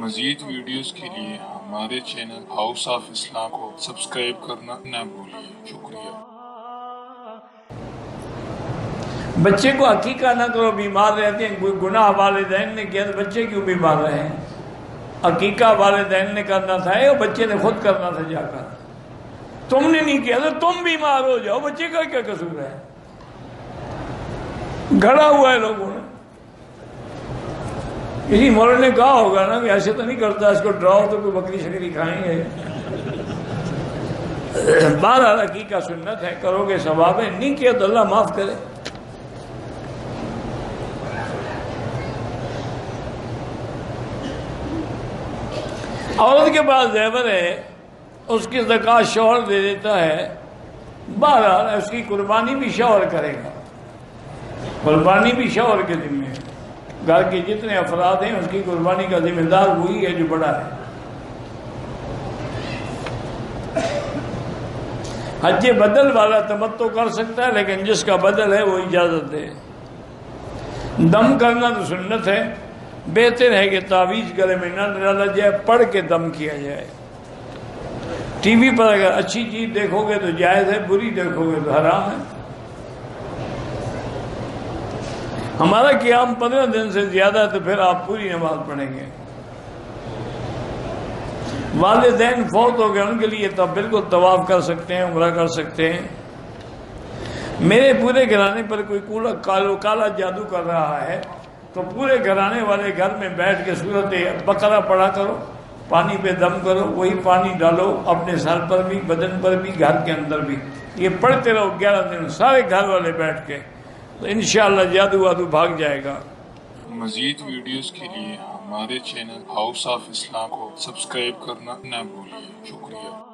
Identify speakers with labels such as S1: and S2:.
S1: مزید ویڈیوز کے لیے ہمارے چینل ہاؤس آف اسلام کو سبسکرائب کرنا نہ بھولیے۔ شکریہ۔
S2: بچے کو عقیقہ نہ کرو، بیمار رہتے ہیں، کوئی گناہ والدین نے کیا تو بچے کیوں بیمار رہے ہیں؟ عقیقہ والدین نے کرنا تھا یا بچے نے خود کرنا تھا جا کر؟ تم نے نہیں کیا تو تم بیمار ہو جاؤ، بچے کا کیا قصور ہے؟ گھڑا ہوا ہے لوگوں نے۔ کسی مولوی نے کہا ہوگا نا کہ ایسے تو نہیں کرتا، اس کو ڈراؤ تو کوئی بکری شکری کھائیں گے۔ بہرحال عقیقہ سنت ہے، کرو گے ثواب ہے، نہیں کیا تو اللہ معاف کرے۔ عورت کے پاس زیور ہے، اس کی زکوٰۃ شوہر دے دیتا ہے، بہرحال اس کی قربانی بھی شوہر کرے گا، قربانی بھی شوہر کے ذمہ ہے۔ گھر کے جتنے افراد ہیں اس کی قربانی کا ذمہ دار وہی ہے جو بڑا ہے۔ حج بدل والا تمتع کر سکتا ہے، لیکن جس کا بدل ہے وہ اجازت دے۔ دم کرنا تو سنت ہے، بہتر ہے کہ تعویذ گلے میں نہ ڈالا جائے، پڑھ کے دم کیا جائے۔ ٹی وی پر اگر اچھی چیز دیکھو گے تو جائز ہے، بری دیکھو گے تو حرام ہے۔ ہمارا قیام 15 دن سے زیادہ ہے تو پھر آپ پوری نماز پڑھیں گے۔ والدین فوت ہو گئے، ان کے لیے تو بالکل طواف کر سکتے ہیں، عمرہ کر سکتے ہیں۔ میرے پورے گھرانے پر کوئی کالا جادو کر رہا ہے تو پورے گھرانے والے گھر میں بیٹھ کے سورت بقرہ پڑھا کرو، پانی پہ دم کرو، وہی پانی ڈالو اپنے سر پر بھی، بدن پر بھی، گھر کے اندر بھی، یہ پڑھتے رہو 11 دن سارے گھر والے بیٹھ کے، تو انشاءاللہ جادو وادو بھاگ جائے گا۔
S1: مزید ویڈیوز کے لیے ہمارے چینل ہاؤس آف اسلام کو سبسکرائب کرنا نہ بھولیے۔ شکریہ۔